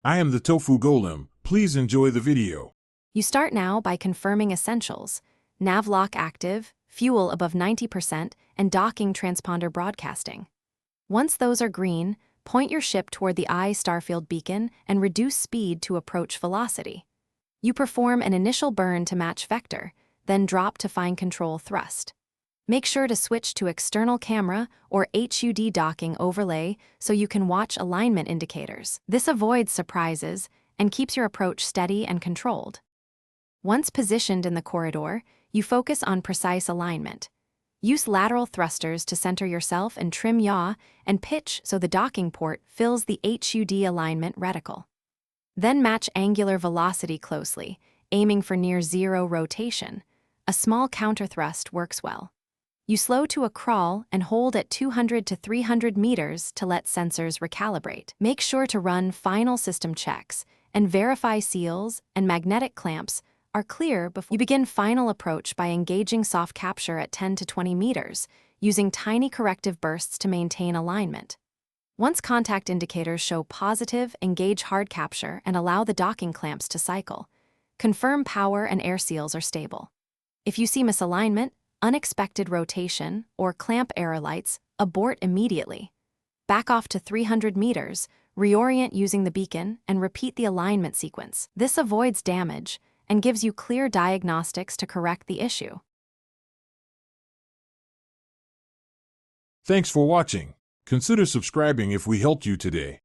I am the tofu golem. Please enjoy the video. You start now by confirming essentials: nav lock active, fuel above 90%, and docking transponder broadcasting. Once those are green, point your ship toward the Starfield beacon and reduce speed to approach velocity. You perform an initial burn to match vector, then drop to find control thrust. Make sure to switch to external camera or HUD docking overlay so you can watch alignment indicators. This avoids surprises and keeps your approach steady and controlled. Once positioned in the corridor, you focus on precise alignment. Use lateral thrusters to center yourself and trim yaw and pitch so the docking port fills the HUD alignment reticle. Then match angular velocity closely, aiming for near zero rotation. A small counterthrust works well. You slow to a crawl and hold at 200 to 300 meters to let sensors recalibrate. Make sure to run final system checks and verify seals and magnetic clamps are clear before you begin final approach by engaging soft capture at 10 to 20 meters, using tiny corrective bursts to maintain alignment. Once contact indicators show positive, engage hard capture and allow the docking clamps to cycle. Confirm power and air seals are stable. If you see misalignment, unexpected rotation, or clamp error lights, abort immediately. Back off to 300 meters, reorient using the beacon, and repeat the alignment sequence. This avoids damage and gives you clear diagnostics to correct the issue. Thanks for watching. Consider subscribing if we helped you today.